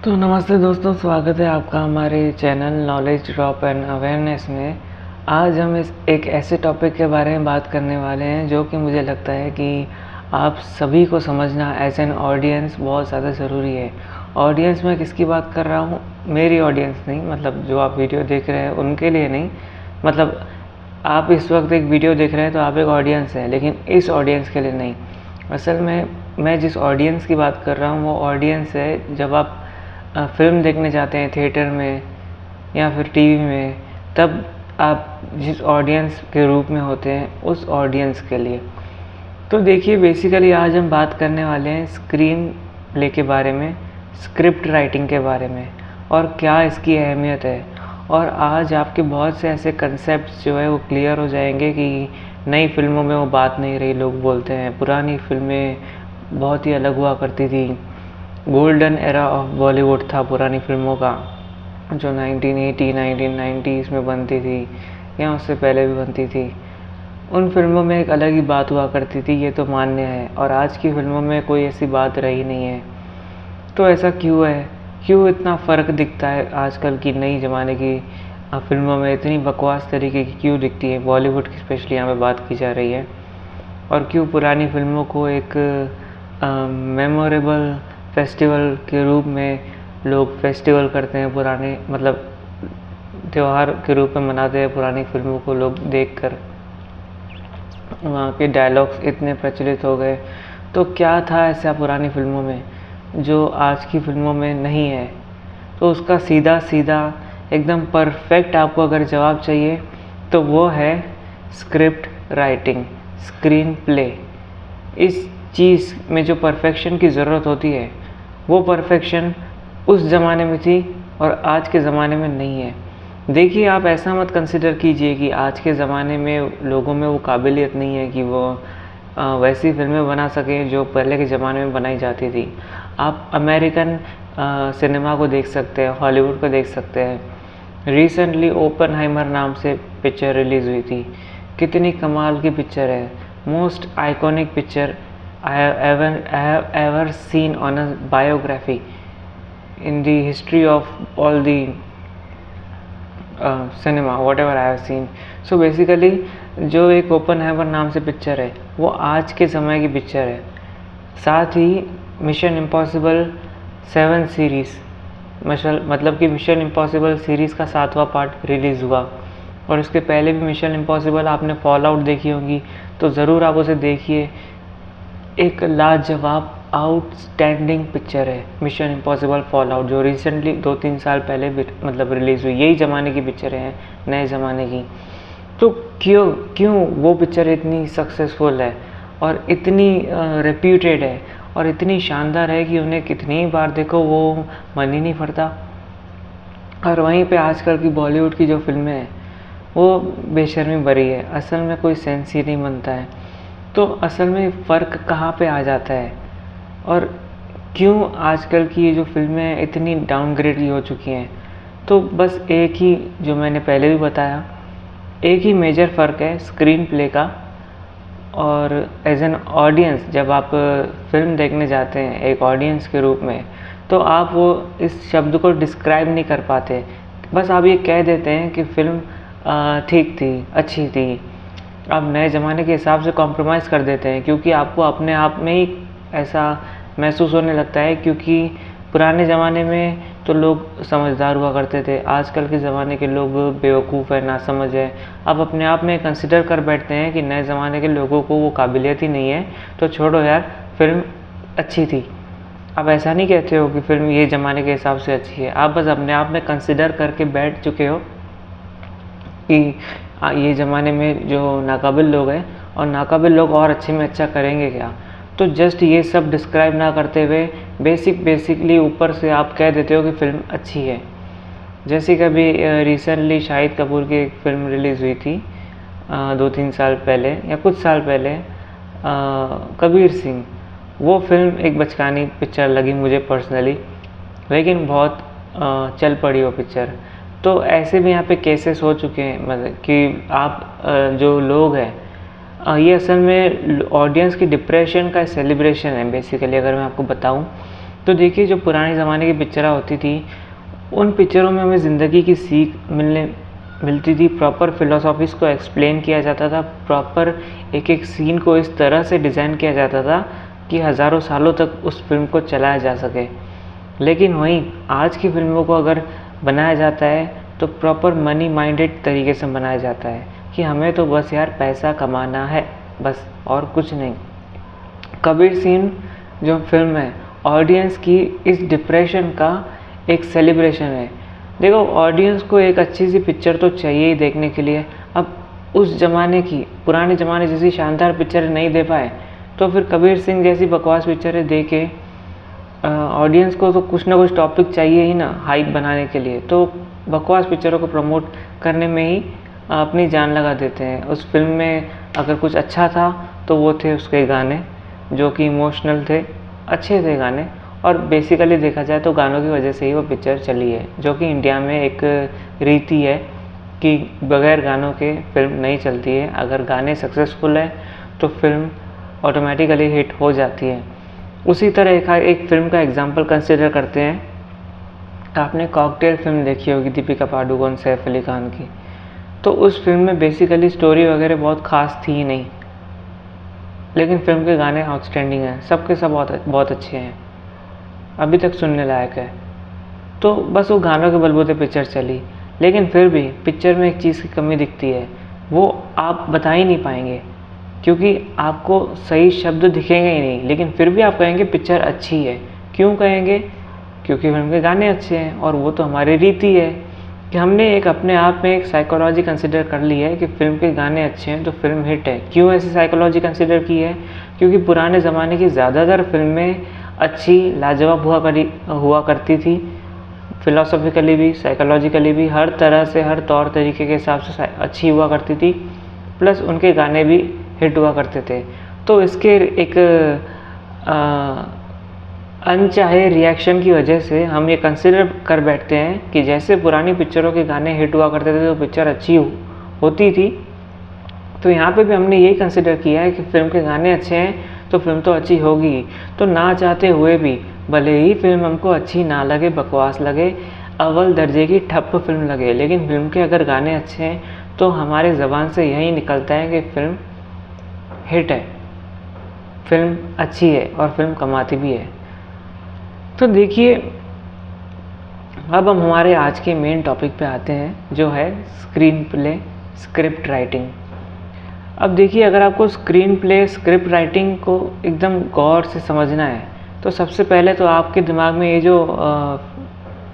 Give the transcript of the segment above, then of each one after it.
तो नमस्ते दोस्तों, स्वागत है आपका हमारे channel knowledge drop and awareness में। आज हम एक ऐसे टॉपिक के बारे में बात करने वाले हैं जो कि मुझे लगता है कि आप सभी को समझना एज एन ऑडियंस बहुत ज़्यादा ज़रूरी है। ऑडियंस में किसकी बात कर रहा हूँ? मेरी ऑडियंस नहीं, मतलब जो आप वीडियो देख रहे हैं उनके लिए नहीं। मतलब आप इस वक्त एक वीडियो देख रहे हैं तो आप एक ऑडियंस हैं, लेकिन इस ऑडियंस के लिए नहीं। असल में मैं जिस ऑडियंस की बात कर रहा हूँ वो ऑडियंस है जब आप फिल्म देखने जाते हैं थिएटर में या फिर टीवी में, तब आप जिस ऑडियंस के रूप में होते हैं उस ऑडियंस के लिए। तो देखिए, बेसिकली आज हम बात करने वाले हैं स्क्रीन प्ले के बारे में, स्क्रिप्ट राइटिंग के बारे में और क्या इसकी अहमियत है। और आज आपके बहुत से ऐसे कंसेप्ट्स जो है वो क्लियर हो जाएंगे कि नई फिल्मों में वो बात नहीं रही। लोग बोलते हैं पुरानी फिल्में बहुत ही अलग हुआ करती थी, गोल्डन एरा ऑफ बॉलीवुड था पुरानी फिल्मों का, जो 1980 1990s में बनती थी या उससे पहले भी बनती थी। उन फिल्मों में एक अलग ही बात हुआ करती थी, ये तो मान्य है। और आज की फिल्मों में कोई ऐसी बात रही नहीं है। तो ऐसा क्यों है? क्यों इतना फ़र्क दिखता है आजकल की नई ज़माने की फिल्मों में? इतनी बकवास तरीके की क्यों दिखती है? बॉलीवुड की स्पेशली यहाँ पे बात की जा रही है। और क्यों पुरानी फिल्मों को एक मेमोरेबल फेस्टिवल के रूप में लोग फेस्टिवल करते हैं, पुराने मतलब त्यौहार के रूप में मनाते हैं पुरानी फिल्मों को लोग देखकर। वहाँ के डायलॉग्स इतने प्रचलित हो गए। तो क्या था ऐसा पुरानी फिल्मों में जो आज की फिल्मों में नहीं है? तो उसका सीधा सीधा एकदम परफेक्ट आपको अगर जवाब चाहिए तो वो है स्क्रिप्ट राइटिंग, स्क्रीन प्ले। इस चीज़ में जो परफेक्शन की ज़रूरत होती है वो परफेक्शन उस ज़माने में थी और आज के ज़माने में नहीं है। देखिए, आप ऐसा मत कंसिडर कीजिए कि आज के ज़माने में लोगों में वो काबिलियत नहीं है कि वो वैसी फिल्में बना सकें जो पहले के ज़माने में बनाई जाती थी। आप अमेरिकन सिनेमा को देख सकते हैं, हॉलीवुड को देख सकते हैं। रिसेंटली ओपनहाइमर नाम से पिक्चर रिलीज़ हुई थी। कितनी कमाल की पिक्चर है, most iconic picture I have ever seen on a biography in the history of all the cinema whatever I have seen. So basically जो एक ओपनहाइमर नाम से पिक्चर है वो आज के समय की पिक्चर है। साथ ही मिशन इम्पॉसिबल 7 सीरीज़, मतलब कि मिशन इम्पॉसिबल सीरीज़ का 7वां पार्ट रिलीज़ हुआ। और उसके पहले भी मिशन इम्पॉसिबल आपने फॉल आउट देखी होगी, तो ज़रूर आप उसे देखिए। एक लाजवाब आउटस्टैंडिंग पिक्चर है मिशन इम्पॉसिबल फॉल आउट, जो रिसेंटली 2-3 साल पहले मतलब रिलीज़ हुई। यही ज़माने की पिक्चरें हैं, नए ज़माने की। तो क्यों वो पिक्चर इतनी सक्सेसफुल है और इतनी रेप्यूटेड है और इतनी शानदार है कि उन्हें कितनी बार देखो वो मन ही नहीं भरता। और वहीं पे आजकल की बॉलीवुड की जो फिल्में हैं वो बेशर्मी भरी है, असल में कोई सेंस ही नहीं बनता है। तो असल में फ़र्क कहाँ पे आ जाता है और क्यों आजकल की ये जो फिल्में इतनी डाउनग्रेड हो चुकी हैं? तो बस एक ही, जो मैंने पहले भी बताया, एक ही मेजर फ़र्क है स्क्रीन प्ले का। और एज एन ऑडियंस जब आप फिल्म देखने जाते हैं एक ऑडियंस के रूप में, तो आप वो इस शब्द को डिस्क्राइब नहीं कर पाते। बस आप ये कह देते हैं कि फ़िल्म ठीक थी, अच्छी थी। आप नए ज़माने के हिसाब से कॉम्प्रोमाइज़ कर देते हैं क्योंकि आपको अपने आप में ही ऐसा महसूस होने लगता है, क्योंकि पुराने ज़माने में तो लोग समझदार हुआ करते थे, आजकल के ज़माने के लोग बेवकूफ़ है, नासमझ है। आप अपने आप में कंसिडर कर बैठते हैं कि नए ज़माने के लोगों को वो काबिलियत ही नहीं है, तो छोड़ो यार, फिल्म अच्छी थी। आप ऐसा नहीं कहते हो कि फिल्म ये ज़माने के हिसाब से अच्छी है, आप बस अपने आप में कंसिडर करके बैठ चुके हो कि ये ज़माने में जो नाकाबिल लोग हैं और नाकाबिल लोग और अच्छे में अच्छा करेंगे क्या। तो जस्ट ये सब डिस्क्राइब ना करते हुए बेसिकली ऊपर से आप कह देते हो कि फ़िल्म अच्छी है। जैसे कभी रिसेंटली शाहिद कपूर की एक फ़िल्म रिलीज़ हुई थी 2-3 साल पहले या कुछ साल पहले, कबीर सिंह। वो फिल्म एक बचकानी पिक्चर लगी मुझे पर्सनली, लेकिन बहुत चल पड़ी वो पिक्चर। तो ऐसे भी यहाँ पे केसेस हो चुके हैं, मतलब कि आप जो लोग हैं ये असल में ऑडियंस की डिप्रेशन का सेलिब्रेशन है बेसिकली। अगर मैं आपको बताऊं तो देखिए जो पुराने ज़माने की पिक्चरें होती थी, उन पिक्चरों में हमें ज़िंदगी की सीख मिलती थी, प्रॉपर फिलोसॉफीज़ को एक्सप्लेन किया जाता था, प्रॉपर एक एक सीन को इस तरह से डिज़ाइन किया जाता था कि हज़ारों सालों तक उस फिल्म को चलाया जा सके। लेकिन वहीं आज की फिल्मों को अगर बनाया जाता है तो प्रॉपर मनी माइंडेड तरीके से बनाया जाता है कि हमें तो बस यार पैसा कमाना है, बस और कुछ नहीं। कबीर सिंह जो फिल्म है, ऑडियंस की इस डिप्रेशन का एक सेलिब्रेशन है। देखो, ऑडियंस को एक अच्छी सी पिक्चर तो चाहिए ही देखने के लिए। अब उस ज़माने की, पुराने ज़माने जैसी शानदार पिक्चरें नहीं दे पाए तो फिर कबीर सिंह जैसी बकवास पिक्चरें दे के ऑडियंस को तो कुछ ना कुछ टॉपिक चाहिए ही ना हाइप बनाने के लिए, तो बकवास पिक्चरों को प्रमोट करने में ही अपनी जान लगा देते हैं। उस फिल्म में अगर कुछ अच्छा था तो वो थे उसके गाने, जो कि इमोशनल थे, अच्छे थे गाने। और बेसिकली देखा जाए तो गानों की वजह से ही वो पिक्चर चली है, जो कि इंडिया में एक रीति है कि बगैर गानों के फिल्म नहीं चलती है। अगर गाने सक्सेसफुल है तो फिल्म ऑटोमेटिकली हिट हो जाती है। उसी तरह एक फिल्म का एग्जांपल कंसिडर करते हैं। आपने कॉकटेल फिल्म देखी होगी, दीपिका पादुकोण, सैफ अली खान की। तो उस फिल्म में बेसिकली स्टोरी वगैरह बहुत ख़ास थी ही नहीं, लेकिन फिल्म के गाने आउटस्टैंडिंग हैं, सबके सब बहुत अच्छे हैं, अभी तक सुनने लायक है। तो बस वो गानों के बलबूते पिक्चर चली, लेकिन फिर भी पिक्चर में एक चीज़ की कमी दिखती है, वो आप बता ही नहीं पाएंगे क्योंकि आपको सही शब्द दिखेंगे ही नहीं, लेकिन फिर भी आप कहेंगे पिक्चर अच्छी है। क्यों कहेंगे? क्योंकि फिल्म के गाने अच्छे हैं, और वो तो हमारी रीति है कि हमने एक अपने आप में एक साइकोलॉजी कंसिडर कर ली है कि फिल्म के गाने अच्छे हैं तो फिल्म हिट है। क्यों ऐसी साइकोलॉजी कंसिडर की है? क्योंकि पुराने ज़माने की ज़्यादातर फिल्में अच्छी, लाजवाब हुआ करती थी, फिलोसॉफिकली भी, साइकोलॉजिकली भी, हर तरह से, हर तौर तरीके के हिसाब से अच्छी हुआ करती थी, प्लस उनके गाने भी हिट हुआ करते थे। तो इसके एक अनचाहे रिएक्शन की वजह से हम ये कंसिडर कर बैठते हैं कि जैसे पुरानी पिक्चरों के गाने हिट हुआ करते थे तो पिक्चर अच्छी होती थी, तो यहाँ पे भी हमने यही कंसिडर किया है कि फिल्म के गाने अच्छे हैं तो फिल्म तो अच्छी होगी। तो ना चाहते हुए भी, भले ही फिल्म हमको अच्छी ना लगे, बकवास लगे, अव्वल दर्जे की ठप्प फिल्म लगे, लेकिन फिल्म के अगर गाने अच्छे हैं तो हमारे ज़बान से यही निकलता है कि फिल्म हिट है, फिल्म अच्छी है और फिल्म कमाती भी है। तो देखिए, अब हम हमारे आज के मेन टॉपिक पे आते हैं, जो है स्क्रीन प्ले, स्क्रिप्ट राइटिंग। अब देखिए, अगर आपको स्क्रीन प्ले, स्क्रिप्ट राइटिंग को एकदम गौर से समझना है तो सबसे पहले तो आपके दिमाग में ये जो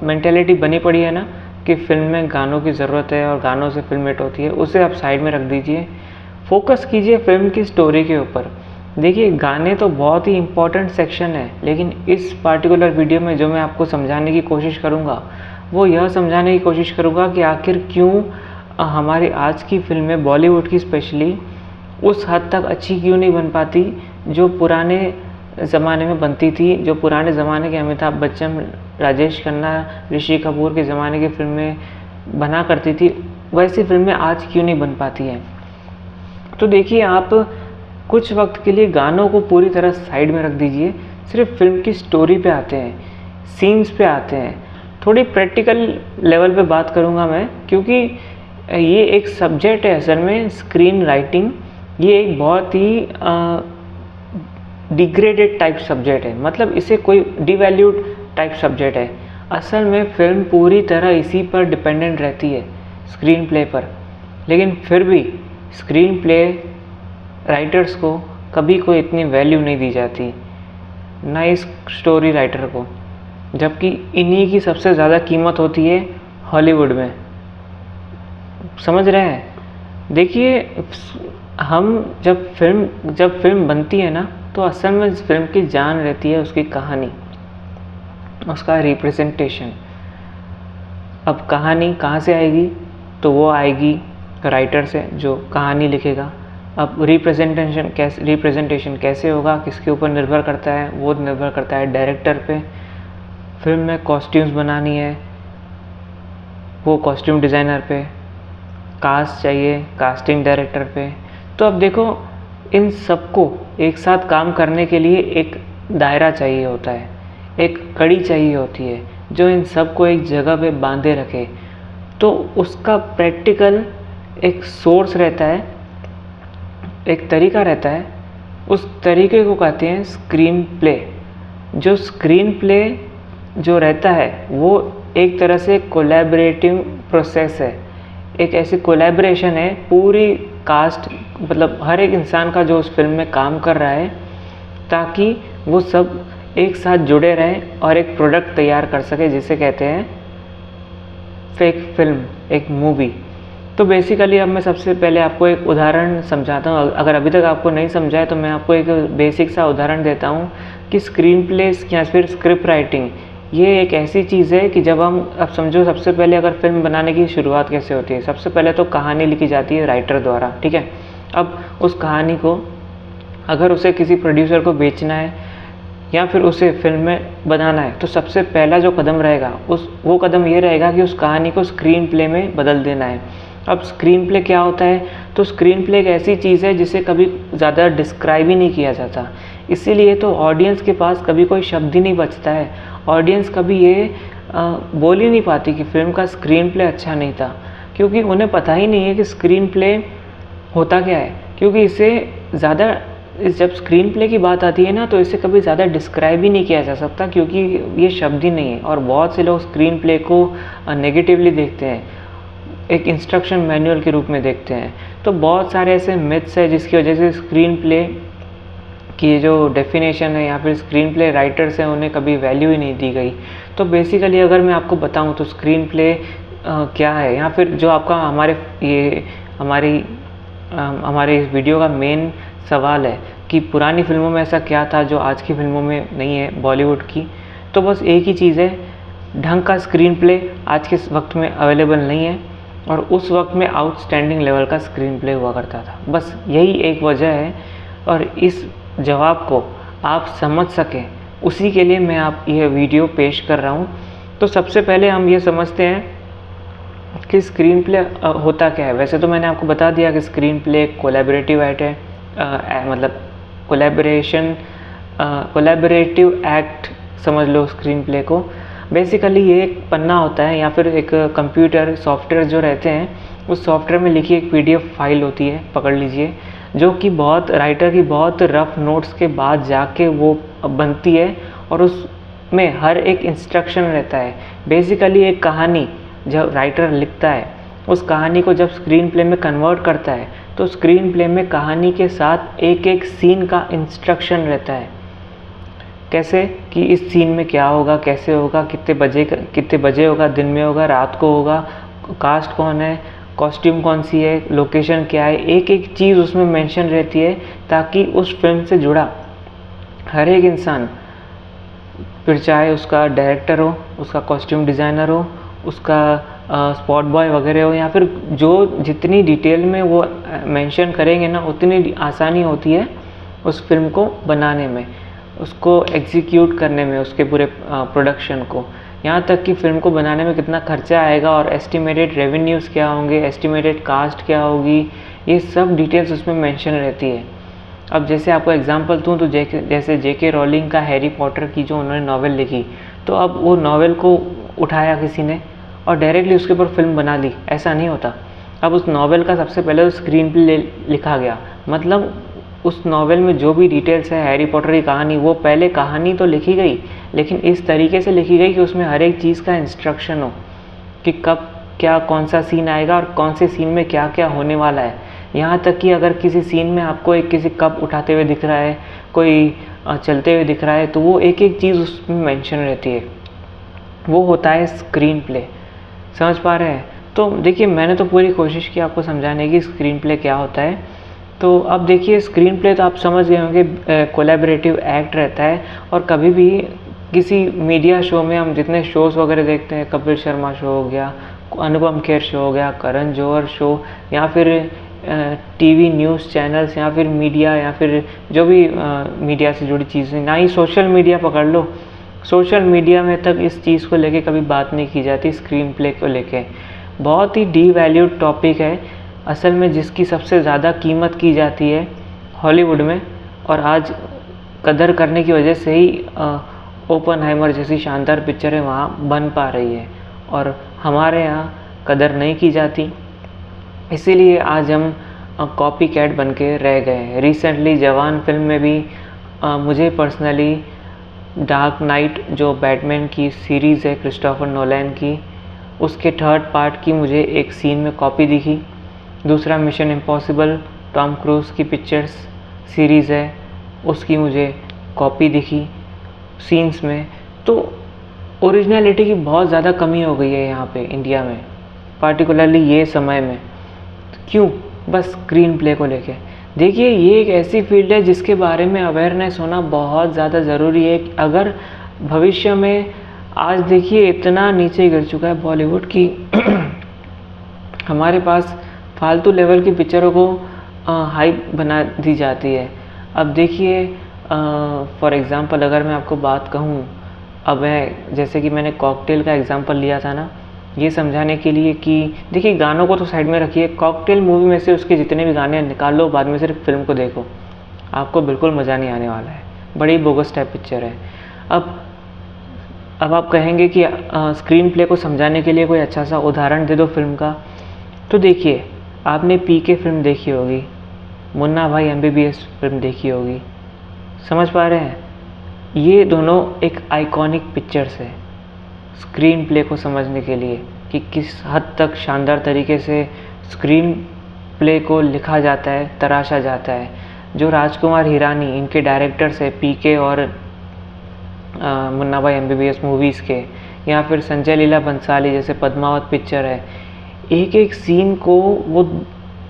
मेंटेलिटी बनी पड़ी है ना कि फिल्म में गानों की ज़रूरत है और गानों से फिल्म हिट होती है, उसे आप साइड में रख दीजिए, फोकस कीजिए फिल्म की स्टोरी के ऊपर। देखिए, गाने तो बहुत ही इम्पोर्टेंट सेक्शन है, लेकिन इस पार्टिकुलर वीडियो में जो मैं आपको समझाने की कोशिश करूँगा वो यह समझाने की कोशिश करूँगा कि आखिर क्यों हमारी आज की फिल्में, बॉलीवुड की स्पेशली, उस हद तक अच्छी क्यों नहीं बन पाती जो पुराने ज़माने में बनती थी, जो पुराने ज़माने के अमिताभ बच्चन, राजेश खन्ना, ऋषि कपूर के ज़माने की फिल्में बना करती थी, वैसी फिल्में आज क्यों नहीं बन पाती हैं। तो देखिए, आप कुछ वक्त के लिए गानों को पूरी तरह साइड में रख दीजिए, सिर्फ फिल्म की स्टोरी पे आते हैं, सीन्स पे आते हैं। थोड़ी प्रैक्टिकल लेवल पे बात करूँगा मैं, क्योंकि ये एक सब्जेक्ट है असल में, स्क्रीन राइटिंग। ये एक बहुत ही डिग्रेडेड टाइप सब्जेक्ट है, मतलब इसे कोई डिवैल्यूड टाइप सब्जेक्ट है। असल में फिल्म पूरी तरह इसी पर डिपेंडेंट रहती है, स्क्रीन प्ले पर, लेकिन फिर भी स्क्रीन प्ले राइटर्स को कभी कोई इतनी वैल्यू नहीं दी जाती, ना इस स्टोरी राइटर को, जबकि इन्हीं की सबसे ज़्यादा कीमत होती है हॉलीवुड में। समझ रहे हैं? देखिए, हम जब फिल्म बनती है ना, तो असल में इस फिल्म की जान रहती है उसकी कहानी, उसका रिप्रेजेंटेशन। अब कहानी कहाँ से आएगी? तो वो आएगी राइटर से, जो कहानी लिखेगा। अब रिप्रेजेंटेशन कैसे होगा, किसके ऊपर निर्भर करता है? वो निर्भर करता है डायरेक्टर पे। फिल्म में कॉस्ट्यूम्स बनानी है, वो कॉस्ट्यूम डिज़ाइनर पे। कास्ट चाहिए, कास्टिंग डायरेक्टर पे। तो अब देखो, इन सबको एक साथ काम करने के लिए एक दायरा चाहिए होता है, एक कड़ी चाहिए होती है जो इन सब को एक जगह पे बांधे रखे। तो उसका प्रैक्टिकल एक सोर्स रहता है, एक तरीका रहता है, उस तरीके को कहते हैं स्क्रीन प्ले। जो स्क्रीन प्ले जो रहता है वो एक तरह से कोलैबोरेटिव प्रोसेस है, एक ऐसी कोलैबोरेशन है पूरी कास्ट, मतलब हर एक इंसान का जो उस फिल्म में काम कर रहा है, ताकि वो सब एक साथ जुड़े रहें और एक प्रोडक्ट तैयार कर सके, जिसे कहते हैं फेक फिल्म, एक मूवी। तो बेसिकली अब मैं सबसे पहले आपको एक उदाहरण समझाता हूँ। अगर अभी तक आपको नहीं समझा है तो मैं आपको एक बेसिक सा उदाहरण देता हूँ कि स्क्रीन प्ले या फिर स्क्रिप्ट राइटिंग ये एक ऐसी चीज़ है कि जब हम, अब समझो सबसे पहले अगर फिल्म बनाने की शुरुआत कैसे होती है, सबसे पहले तो कहानी लिखी जाती है राइटर द्वारा, ठीक है। अब उस कहानी को अगर उसे किसी प्रोड्यूसर को बेचना है या फिर उसे फिल्म में बनाना है, तो सबसे पहला जो कदम रहेगा वो कदम ये रहेगा कि उस कहानी को स्क्रीन प्ले में बदल देना है। अब स्क्रीन प्ले क्या होता है? तो स्क्रीन प्ले एक ऐसी चीज़ है जिसे कभी ज़्यादा डिस्क्राइब ही नहीं किया जाता, इसीलिए तो ऑडियंस के पास कभी कोई शब्द ही नहीं बचता है। ऑडियंस कभी ये बोल ही नहीं पाती कि फिल्म का स्क्रीन प्ले अच्छा नहीं था, क्योंकि उन्हें पता ही नहीं है कि स्क्रीन प्ले होता क्या है। क्योंकि इसे ज़्यादा, जब स्क्रीन प्ले की बात आती है ना, तो इसे कभी ज़्यादा डिस्क्राइब ही नहीं किया जा सकता, क्योंकि ये शब्द ही नहीं है। और बहुत से लोग स्क्रीन प्ले को नेगेटिवली देखते हैं, एक इंस्ट्रक्शन मैनुअल के रूप में देखते हैं। तो बहुत सारे ऐसे मिथ्स है जिसकी वजह से स्क्रीन प्ले की जो डेफिनेशन है या फिर स्क्रीन प्ले राइटर्स हैं उन्हें कभी वैल्यू ही नहीं दी गई। तो बेसिकली अगर मैं आपको बताऊं तो स्क्रीन प्ले क्या है, या फिर जो आपका हमारे इस वीडियो का मेन सवाल है कि पुरानी फिल्मों में ऐसा क्या था जो आज की फिल्मों में नहीं है बॉलीवुड की, तो बस एक ही चीज़ है, ढंग का स्क्रीन प्ले आज के वक्त में अवेलेबल नहीं है और उस वक्त में आउटस्टैंडिंग लेवल का स्क्रीन प्ले हुआ करता था। बस यही एक वजह है, और इस जवाब को आप समझ सकें उसी के लिए मैं आप यह वीडियो पेश कर रहा हूँ। तो सबसे पहले हम ये समझते हैं कि स्क्रीन प्ले होता क्या है। वैसे तो मैंने आपको बता दिया कि स्क्रीन प्ले कोलैबोरेटिव एक्ट है, मतलब कोलैबोरेटिव एक्ट समझ लो स्क्रीन प्ले को। बेसिकली ये एक पन्ना होता है या फिर एक कंप्यूटर सॉफ्टवेयर जो रहते हैं, उस सॉफ्टवेयर में लिखी एक PDF फाइल होती है, पकड़ लीजिए, जो कि बहुत राइटर की बहुत रफ नोट्स के बाद जाके वो बनती है, और उसमें हर एक इंस्ट्रक्शन रहता है। बेसिकली एक कहानी जब राइटर लिखता है, उस कहानी को जब स्क्रीन प्ले में कन्वर्ट करता है, तो स्क्रीन प्ले में कहानी के साथ एक एक सीन का इंस्ट्रक्शन रहता है। कैसे कि इस सीन में क्या होगा, कैसे होगा, कितने बजे होगा, दिन में होगा, रात को होगा, कास्ट कौन है, कॉस्ट्यूम कौन सी है, लोकेशन क्या है, एक एक चीज़ उसमें मेंशन रहती है, ताकि उस फिल्म से जुड़ा हर एक इंसान, फिर चाहे उसका डायरेक्टर हो, उसका कॉस्ट्यूम डिज़ाइनर हो, उसका स्पॉट बॉय वगैरह हो, या फिर जो जितनी डिटेल में वो मेंशन करेंगे ना, उतनी आसानी होती है उस फिल्म को बनाने में, उसको एग्जीक्यूट करने में, उसके पूरे प्रोडक्शन को, यहाँ तक कि फ़िल्म को बनाने में कितना खर्चा आएगा और एस्टिमेटेड रेवेन्यूज़ क्या होंगे, एस्टिमेटेड कास्ट क्या होगी, ये सब डिटेल्स उसमें मेंशन रहती है। अब जैसे आपको एग्जांपल दूँ तो जैसे JK रॉलिंग का हैरी पॉटर की जो उन्होंने नावल लिखी, तो अब वो नावल को उठाया किसी ने और डायरेक्टली उसके ऊपर फिल्म बना ली, ऐसा नहीं होता। अब उस नावल का सबसे पहले तो स्क्रीन प्ले लिखा गया, मतलब उस नावल में जो भी डिटेल्स है हैरी पॉटर की कहानी, वो पहले कहानी तो लिखी गई, लेकिन इस तरीके से लिखी गई कि उसमें हर एक चीज़ का इंस्ट्रक्शन हो कि कब क्या कौन सा सीन आएगा और कौन से सीन में क्या क्या होने वाला है। यहाँ तक कि अगर किसी सीन में आपको किसी कप उठाते हुए दिख रहा है, कोई चलते हुए दिख रहा है, तो वो एक एक चीज़ उसमें मेंशन रहती है। वो होता है स्क्रीन प्ले। समझ पा रहे हैं? तो देखिए, मैंने तो पूरी कोशिश की आपको समझाने की स्क्रीन प्ले क्या होता है। तो अब देखिए, स्क्रीन प्ले तो आप समझ गए होंगे, कोलैबोरेटिव एक्ट रहता है। और कभी भी किसी मीडिया शो में, हम जितने शोज़ वगैरह देखते हैं, कपिल शर्मा शो हो गया, अनुपम खेर शो हो गया, करण जौहर शो, या फिर TV न्यूज़ चैनल्स, या फिर मीडिया, या फिर जो भी मीडिया से जुड़ी चीज़ें, ना ही सोशल मीडिया पकड़ लो, सोशल मीडिया में तक इस चीज़ को लेके कभी बात नहीं की जाती। स्क्रीन प्ले को लेके बहुत ही डीवैल्यूड टॉपिक है असल में, जिसकी सबसे ज़्यादा कीमत की जाती है हॉलीवुड में, और आज कदर करने की वजह से ही ओपनहाइमर जैसी शानदार पिक्चरें वहाँ बन पा रही है और हमारे यहाँ कदर नहीं की जाती, इसीलिए आज हम कॉपी कैट बन के रह गए हैं। रिसेंटली जवान फिल्म में भी मुझे पर्सनली डार्क नाइट जो बैटमैन की सीरीज़ है क्रिस्टोफर नोलन की, उसके थर्ड पार्ट की मुझे एक सीन में कॉपी दिखी। दूसरा मिशन इम्पॉसिबल टॉम क्रूज़ की पिक्चर्स सीरीज़ है, उसकी मुझे कॉपी दिखी सीन्स में। तो ओरिजिनलिटी की बहुत ज़्यादा कमी हो गई है यहाँ पे इंडिया में, पार्टिकुलरली ये समय में। क्यों? बस स्क्रीन प्ले को लेके। देखिए, ये एक ऐसी फील्ड है जिसके बारे में अवेयरनेस होना बहुत ज़्यादा ज़रूरी है। अगर भविष्य में, आज देखिए इतना नीचे गिर चुका है बॉलीवुड की हमारे पास फालतू लेवल की पिक्चरों को हाइप बना दी जाती है। अब देखिए, फॉर एग्ज़ाम्पल अगर मैं आपको बात कहूँ, अब मैं जैसे कि मैंने कॉकटेल का एग्ज़ाम्पल लिया था ना, ये समझाने के लिए कि देखिए गानों को तो साइड में रखिए, कॉकटेल मूवी में से उसके जितने भी गाने निकाल लो, बाद में सिर्फ फिल्म को देखो, आपको बिल्कुल मज़ा नहीं आने वाला है। बड़ी बोगस टाइप पिक्चर है। अब आप कहेंगे कि स्क्रीन प्ले को समझाने के लिए कोई अच्छा सा उदाहरण दे दो फिल्म का। तो देखिए, आपने पीके फिल्म देखी होगी, मुन्ना भाई MBBS फिल्म देखी होगी, समझ पा रहे हैं? ये दोनों एक आइकॉनिक पिक्चर्स है स्क्रीन प्ले को समझने के लिए कि किस हद तक शानदार तरीके से स्क्रीन प्ले को लिखा जाता है, तराशा जाता है। जो राजकुमार हिरानी इनके डायरेक्टर्स है पीके और मुन्ना भाई MBBS मूवीज़ के, या फिर संजय लीला बंसाली जैसे पद्मावत पिक्चर है, एक एक सीन को वो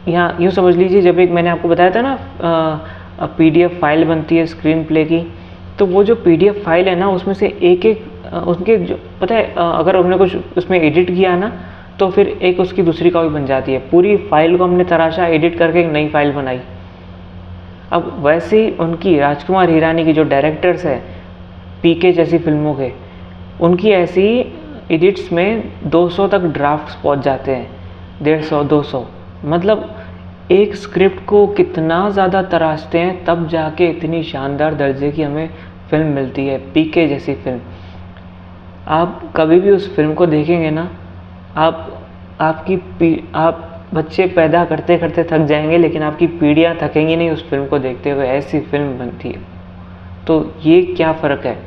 यहाँ यूँ समझ लीजिए, जब एक मैंने आपको बताया था ना PDF फाइल बनती है स्क्रीन प्ले की, तो वो जो PDF फाइल है ना, उसमें से एक एक उनके जो पता है, अगर हमने कुछ उसमें एडिट किया ना, तो फिर एक उसकी दूसरी कॉपी बन जाती है। पूरी फाइल को हमने तराशा, एडिट करके एक नई फाइल बनाई। अब वैसे ही उनकी राजकुमार हिरानी की जो डायरेक्टर्स है पीके जैसी फिल्मों के, उनकी ऐसी एडिट्स में 200 तक ड्राफ्ट्स पहुंच जाते हैं, 150 200। मतलब एक स्क्रिप्ट को कितना ज़्यादा तराशते हैं, तब जाके इतनी शानदार दर्जे की हमें फिल्म मिलती है। पीके जैसी फिल्म, आप कभी भी उस फिल्म को देखेंगे ना, आप बच्चे पैदा करते करते थक जाएंगे, लेकिन आपकी पीढ़ियाँ थकेंगी नहीं उस फिल्म को देखते हुए, ऐसी फिल्म बनती है। तो ये क्या फ़र्क है?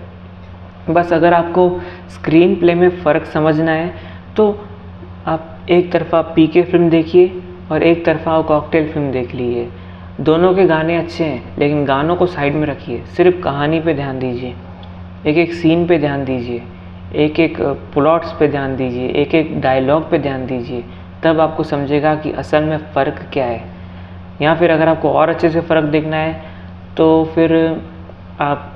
बस अगर आपको स्क्रीन प्ले में फ़र्क समझना है तो आप एक तरफ़ा पीके फिल्म देखिए और एक तरफ़ा कॉकटेल फिल्म देख लीजिए। दोनों के गाने अच्छे हैं, लेकिन गानों को साइड में रखिए, सिर्फ कहानी पे ध्यान दीजिए, एक एक सीन पे ध्यान दीजिए, एक एक प्लॉट्स पे ध्यान दीजिए, एक एक डायलॉग पे ध्यान दीजिए, तब आपको समझेगा कि असल में फ़र्क क्या है। या फिर अगर आपको और अच्छे से फ़र्क देखना है तो फिर आप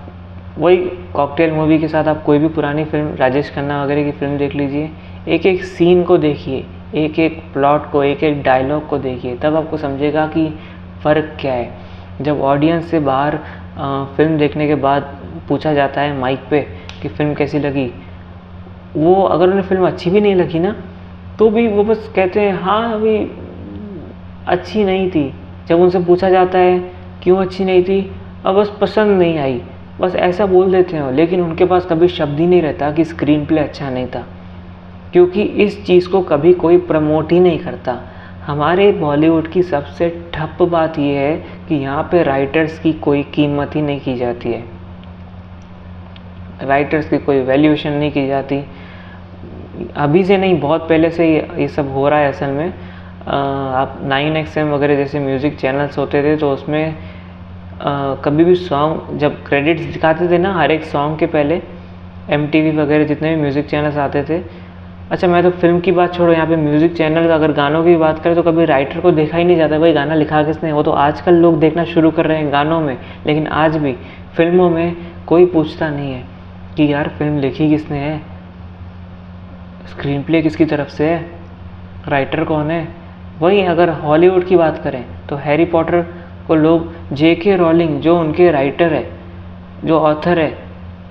वही कॉकटेल मूवी के साथ आप कोई भी पुरानी फिल्म, राजेश खन्ना वगैरह की फिल्म देख लीजिए, एक एक सीन को देखिए, एक एक प्लॉट को, एक एक डायलॉग को देखिए, तब आपको समझेगा कि फ़र्क क्या है। जब ऑडियंस से बाहर फिल्म देखने के बाद पूछा जाता है माइक पे कि फ़िल्म कैसी लगी, वो अगर उन्हें फ़िल्म अच्छी भी नहीं लगी ना, तो भी वो बस कहते हैं हाँ अभी अच्छी नहीं थी। जब उनसे पूछा जाता है क्यों अच्छी नहीं थी, अब बस पसंद नहीं आई, बस ऐसा बोल देते हैं। लेकिन उनके पास कभी शब्द ही नहीं रहता कि स्क्रीन प्ले अच्छा नहीं था, क्योंकि इस चीज़ को कभी कोई प्रमोट ही नहीं करता। हमारे बॉलीवुड की सबसे ठप्प बात यह है कि यहाँ पे राइटर्स की कोई कीमत ही नहीं की जाती है, राइटर्स की कोई वैल्यूएशन नहीं की जाती। अभी से नहीं, बहुत पहले से ये सब हो रहा है असल में। आप 9XM वगैरह जैसे म्यूज़िक चैनल्स होते थे, तो उसमें कभी भी सॉन्ग जब क्रेडिट्स दिखाते थे ना, हर एक सॉन्ग के पहले MTV वगैरह जितने भी म्यूज़िक चैनल्स आते थे। अच्छा, मैं तो फिल्म की बात छोड़ो, यहाँ पे म्यूज़िक चैनल अगर गानों की बात करें तो कभी राइटर को देखा ही नहीं जाता, भाई गाना लिखा किसने। वो तो आजकल लोग देखना शुरू कर रहे हैं गानों में, लेकिन आज भी फिल्मों में कोई पूछता नहीं है कि यार फिल्म लिखी किसने है, स्क्रीन प्ले किसकी तरफ से है, राइटर कौन है। वहीं अगर हॉलीवुड की बात करें तो हैरी पॉटर को लोग JK रॉलिंग, जो उनके राइटर है, जो ऑथर है,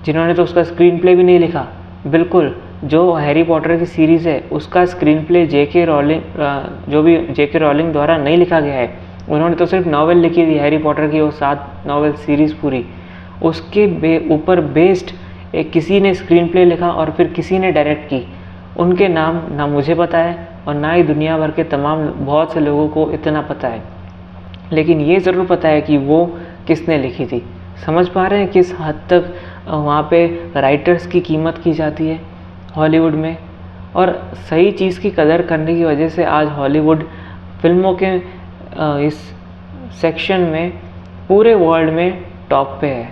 जिन्होंने तो उसका स्क्रीन प्ले भी नहीं लिखा, बिल्कुल जो हैरी पॉटर की सीरीज़ है उसका स्क्रीन प्ले JK रॉलिंग, जो भी JK रॉलिंग द्वारा नहीं लिखा गया है, उन्होंने तो सिर्फ नॉवेल लिखी थी हैरी पॉटर की, वो 7 नॉवेल सीरीज़ पूरी, उसके ऊपर बेस्ड एक किसी ने स्क्रीन प्ले लिखा और फिर किसी ने डायरेक्ट की, उनके नाम ना मुझे पता है और ना ही दुनिया भर के तमाम बहुत से लोगों को इतना पता है, लेकिन ये ज़रूर पता है कि वो किसने लिखी थी। समझ पा रहे हैं किस हद तक वहाँ पे राइटर्स की कीमत की जाती है हॉलीवुड में। और सही चीज़ की कदर करने की वजह से आज हॉलीवुड फिल्मों के इस सेक्शन में पूरे वर्ल्ड में टॉप पे है।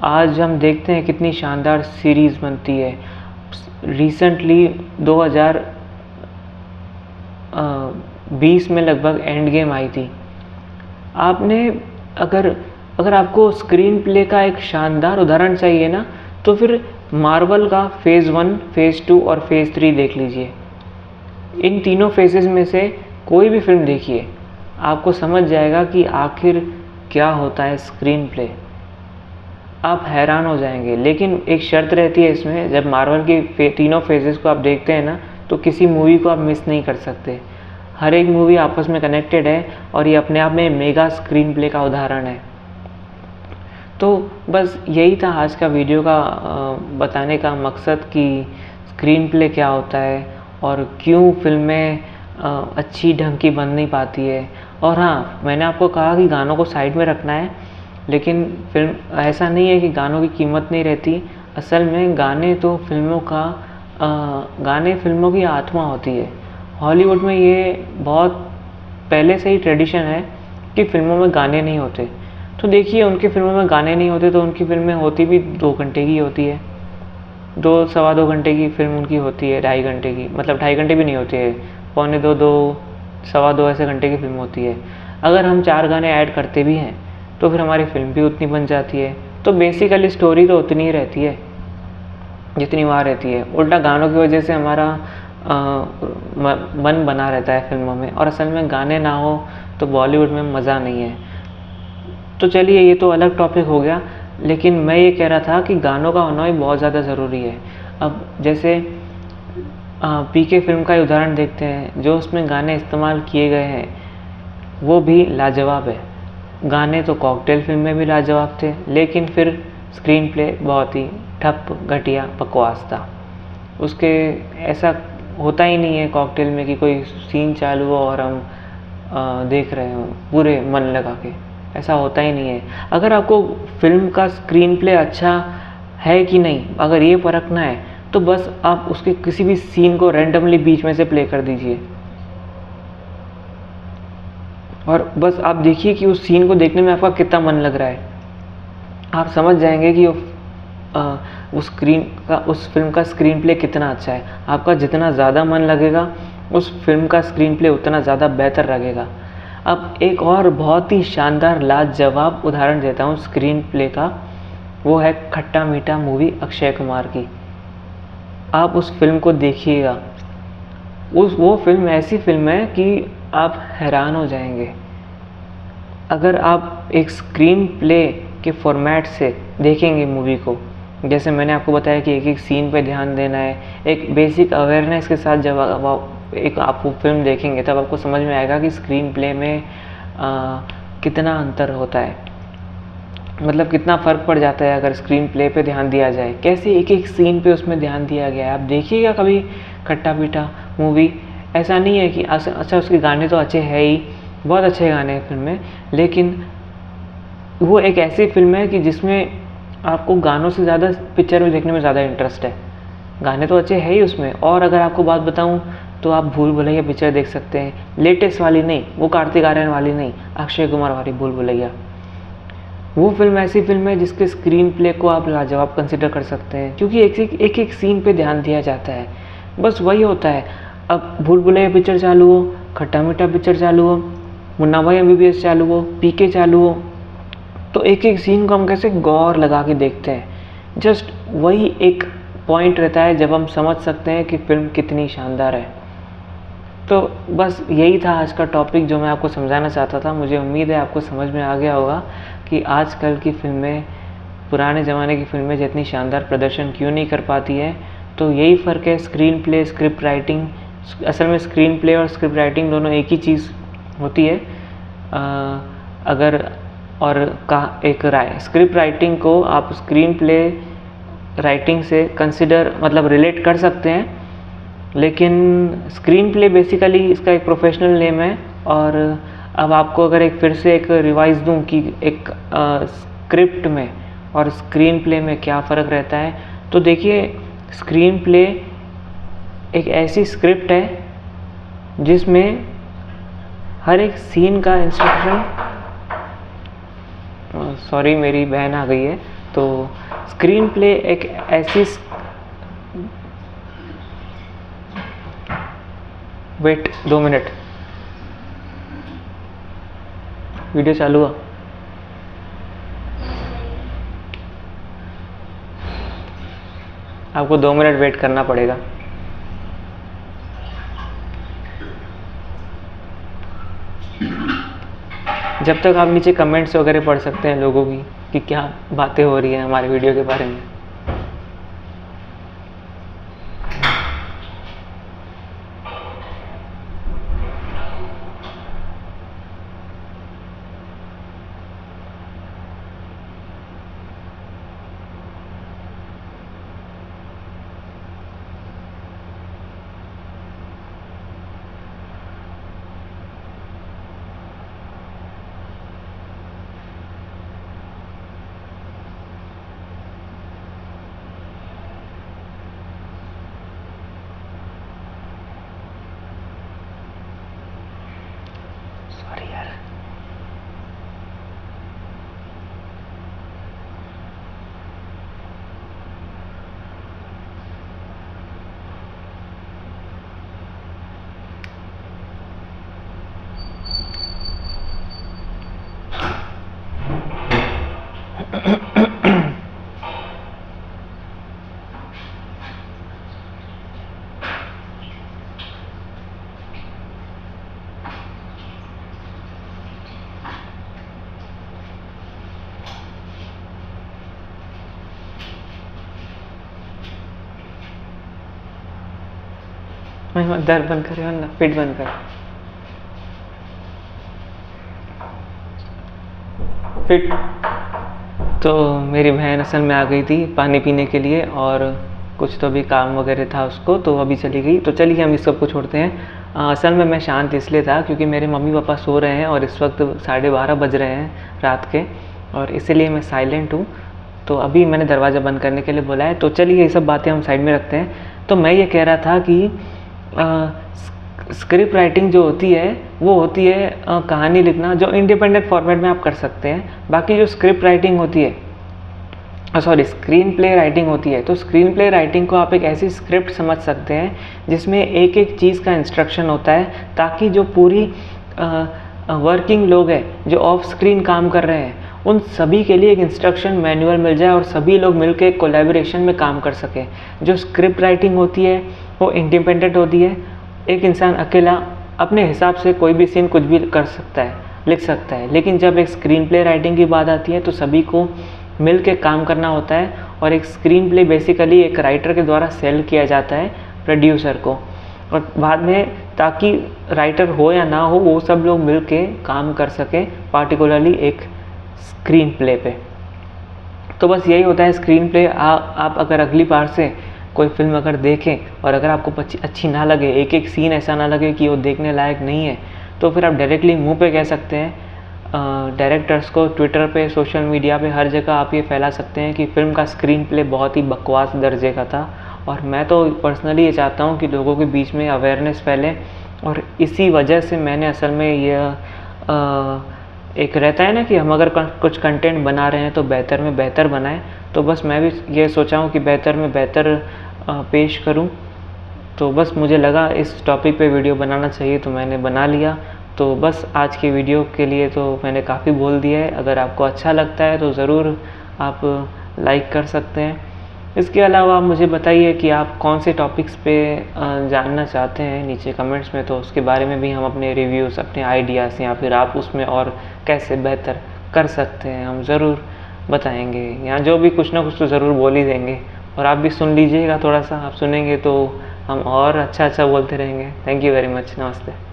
आज हम देखते हैं कितनी शानदार सीरीज़ बनती है। रिसेंटली 2020 में लगभग एंड गेम आई थी। आपने अगर आपको स्क्रीन प्ले का एक शानदार उदाहरण चाहिए ना, तो फिर मार्वल का फेज़ 1, फेज़ 2 और फेज़ 3 देख लीजिए। इन तीनों फेजेस में से कोई भी फिल्म देखिए, आपको समझ जाएगा कि आखिर क्या होता है स्क्रीन प्ले। आप हैरान हो जाएंगे। लेकिन एक शर्त रहती है इसमें, जब मार्वल की तीनों फेजेस को आप देखते हैं ना, तो किसी मूवी को आप मिस नहीं कर सकते। हर एक मूवी आपस में कनेक्टेड है और ये अपने आप में मेगा स्क्रीन प्ले का उदाहरण है। तो बस यही था आज का वीडियो का बताने का मकसद कि स्क्रीन प्ले क्या होता है और क्यों फिल्में अच्छी ढंग की बन नहीं पाती है। और हाँ, मैंने आपको कहा कि गानों को साइड में रखना है, लेकिन फिल्म ऐसा नहीं है कि गानों की कीमत नहीं रहती। असल में गाने तो गाने फिल्मों की आत्मा होती है। हॉलीवुड में ये बहुत पहले से ही ट्रेडिशन है कि फिल्मों में गाने नहीं होते। तो देखिए, उनकी फिल्मों में गाने नहीं होते तो उनकी फिल्में होती भी 2 घंटे की होती है, 2 सवा 2 घंटे की फिल्म उनकी होती है, 2.5 घंटे की, मतलब 2.5 घंटे भी नहीं होती है, पौने 2 सवा 2 ऐसे घंटे की फिल्म होती है। अगर हम 4 गाने ऐड करते भी हैं तो फिर हमारी फिल्म भी उतनी बन जाती है। तो बेसिकली स्टोरी तो उतनी ही रहती है जितनी वहाँ रहती है। उल्टा गानों की वजह से हमारा मन बना रहता है फिल्मों में, और असल में गाने ना हो तो बॉलीवुड में मज़ा नहीं है। तो चलिए, ये तो अलग टॉपिक हो गया, लेकिन मैं ये कह रहा था कि गानों का होना भी बहुत ज़्यादा ज़रूरी है। अब जैसे पीके फिल्म का उदाहरण देखते हैं, जो उसमें गाने इस्तेमाल किए गए हैं वो भी लाजवाब है। गाने तो कॉकटेल फिल्म में भी लाजवाब थे, लेकिन फिर स्क्रीन प्ले बहुत ही ठप, घटिया, बकवास था। उसके ऐसा होता ही नहीं है कॉकटेल में कि कोई सीन चालू हो और हम देख रहे हो पूरे मन लगा के, ऐसा होता ही नहीं है। अगर आपको फिल्म का स्क्रीन प्ले अच्छा है कि नहीं, अगर ये परखना है, तो बस आप उसके किसी भी सीन को रैंडमली बीच में से प्ले कर दीजिए और बस आप देखिए कि उस सीन को देखने में आपका कितना मन लग रहा है। आप समझ जाएंगे कि उस फिल्म का स्क्रीन प्ले कितना अच्छा है। आपका जितना ज़्यादा मन लगेगा, उस फिल्म का स्क्रीन प्ले उतना ज़्यादा बेहतर लगेगा। अब एक और बहुत ही शानदार लाजवाब उदाहरण देता हूँ स्क्रीन प्ले का, वो है खट्टा मीठा मूवी अक्षय कुमार की। आप उस फिल्म को देखिएगा। वो फिल्म ऐसी फिल्म है कि आप हैरान हो जाएंगे। अगर आप एक स्क्रीन प्ले के फॉर्मेट से देखेंगे मूवी को, जैसे मैंने आपको बताया कि एक एक सीन पे ध्यान देना है, एक बेसिक अवेयरनेस के साथ जब आप वो फिल्म देखेंगे तब आपको समझ में आएगा कि स्क्रीन प्ले में कितना अंतर होता है, मतलब कितना फ़र्क पड़ जाता है अगर स्क्रीन प्ले पे ध्यान दिया जाए, कैसे एक एक सीन पे उसमें ध्यान दिया गया है। आप देखिएगा कभी खट्टा मीठा मूवी, ऐसा नहीं है कि अच्छा उसके गाने तो अच्छे हैं ही, बहुत अच्छे गाने हैं फिल्म में, लेकिन वो एक ऐसी फिल्म है कि जिसमें आपको गानों से ज़्यादा पिक्चर में देखने में ज़्यादा इंटरेस्ट है। गाने तो अच्छे हैं ही उसमें। और अगर आपको बात बताऊं तो आप भूल भुलैया पिक्चर देख सकते हैं, लेटेस्ट वाली नहीं, वो कार्तिक आर्यन वाली नहीं, अक्षय कुमार वाली भूल भुलैया। वो फिल्म ऐसी फिल्म है जिसके स्क्रीन प्ले को आप लाजवाब कंसिडर कर सकते हैं, क्योंकि एक एक सीन पे ध्यान दिया जाता है। बस वही होता है। अब भूल भुलैया पिक्चर चालू हो, खट्टा मीठा पिक्चर चालू हो, मुन्ना भाई MBBS चालू हो, पीके चालू हो, तो एक एक सीन को हम कैसे गौर लगा के देखते हैं। जस्ट वही एक पॉइंट रहता है जब हम समझ सकते हैं कि फिल्म कितनी शानदार है। तो बस यही था आज का टॉपिक जो मैं आपको समझाना चाहता था। मुझे उम्मीद है आपको समझ में आ गया होगा कि आजकल की फिल्में पुराने ज़माने की फिल्में जितनी शानदार प्रदर्शन क्यों नहीं कर पाती है। तो यही फ़र्क है स्क्रीन प्ले, स्क्रिप्ट राइटिंग। असल में स्क्रीन प्ले और स्क्रिप्ट राइटिंग दोनों एक ही चीज़ होती है। स्क्रिप्ट राइटिंग को आप स्क्रीन प्ले राइटिंग से कंसिडर मतलब रिलेट कर सकते हैं, लेकिन स्क्रीन प्ले बेसिकली इसका एक प्रोफेशनल नेम है। और अब आपको अगर एक फिर से एक रिवाइज दूं कि एक स्क्रिप्ट में और स्क्रीन प्ले में क्या फ़र्क रहता है, तो देखिए स्क्रीन प्ले एक ऐसी स्क्रिप्ट है जिसमें हर एक सीन का इंस्ट्रक्शन, सॉरी मेरी बहन आ गई है, तो स्क्रीन प्ले एक ऐसी वेट 2 मिनट, वीडियो चालू हुआ। आपको 2 मिनट वेट करना पड़ेगा। जब तक आप नीचे कमेंट्स वगैरह पढ़ सकते हैं लोगों की कि क्या बातें हो रही हैं हमारे वीडियो के बारे में। सॉरी यार, मैं दर बंद करे वरना पेट बंद कर फिट। तो मेरी बहन असल में आ गई थी पानी पीने के लिए, और कुछ तो भी काम वगैरह था उसको, तो अभी चली गई। तो चलिए हम इस सब को छोड़ते हैं। असल में मैं शांत इसलिए था क्योंकि मेरे मम्मी पापा सो रहे हैं और इस वक्त 12:30 बज रहे हैं रात के, और इसीलिए मैं साइलेंट हूँ। तो अभी मैंने दरवाज़ा बंद करने के लिए बोला है। तो चलिए ये सब बातें हम साइड में रखते हैं। तो मैं ये कह रहा था कि स्क्रिप्ट राइटिंग जो होती है वो होती है कहानी लिखना, जो इंडिपेंडेंट फॉर्मेट में आप कर सकते हैं। बाकी जो स्क्रिप्ट राइटिंग होती है, सॉरी स्क्रीन प्ले राइटिंग होती है, तो स्क्रीन प्ले राइटिंग को आप एक ऐसी स्क्रिप्ट समझ सकते हैं जिसमें एक एक चीज़ का इंस्ट्रक्शन होता है, ताकि जो पूरी वर्किंग लोग हैं जो ऑफ स्क्रीन काम कर रहे हैं उन सभी के लिए एक इंस्ट्रक्शन मैनुअल मिल जाए और सभी लोग मिलकर कोलैबोरेशन में काम कर सकें। जो स्क्रिप्ट राइटिंग होती है वो इंडिपेंडेंट होती है, एक इंसान अकेला अपने हिसाब से कोई भी सीन कुछ भी कर सकता है, लिख सकता है। लेकिन जब एक स्क्रीन प्ले राइटिंग की बात आती है तो सभी को मिल के काम करना होता है, और एक स्क्रीन प्ले बेसिकली एक राइटर के द्वारा सेल किया जाता है प्रोड्यूसर को, और बाद में ताकि राइटर हो या ना हो वो सब लोग मिल के काम कर सकें पार्टिकुलरली एक स्क्रीन प्ले पे। तो बस यही होता है स्क्रीन प्ले। आप अगर अगली बार से कोई फिल्म अगर देखें और अगर आपको अच्छी ना लगे, एक एक सीन ऐसा ना लगे कि वो देखने लायक नहीं है, तो फिर आप डायरेक्टली मुंह पे कह सकते हैं डायरेक्टर्स को, ट्विटर पे, सोशल मीडिया पे, हर जगह आप ये फैला सकते हैं कि फ़िल्म का स्क्रीन प्ले बहुत ही बकवास दर्जे का था। और मैं तो पर्सनली ये चाहता हूँ कि लोगों के बीच में अवेयरनेस फैले, और इसी वजह से मैंने असल में ये एक रहता है ना कि हम अगर कुछ कंटेंट बना रहे हैं तो बेहतर में बेहतर बनाएं, तो बस मैं भी ये सोचा हूँ कि बेहतर में बेहतर पेश करूँ। तो बस मुझे लगा इस टॉपिक पे वीडियो बनाना चाहिए तो मैंने बना लिया। तो बस आज की वीडियो के लिए तो मैंने काफ़ी बोल दिया है। अगर आपको अच्छा लगता है तो ज़रूर आप लाइक कर सकते हैं। इसके अलावा आप मुझे बताइए कि आप कौन से टॉपिक्स पे जानना चाहते हैं नीचे कमेंट्स में, तो उसके बारे में भी हम अपने रिव्यूज़, अपने आइडियाज़, या फिर आप उसमें और कैसे बेहतर कर सकते हैं हम ज़रूर बताएंगे। यहाँ जो भी कुछ ना कुछ तो ज़रूर बोल ही देंगे, और आप भी सुन लीजिएगा। थोड़ा सा आप सुनेंगे तो हम और अच्छा बोलते रहेंगे। Thank you very much. नमस्ते।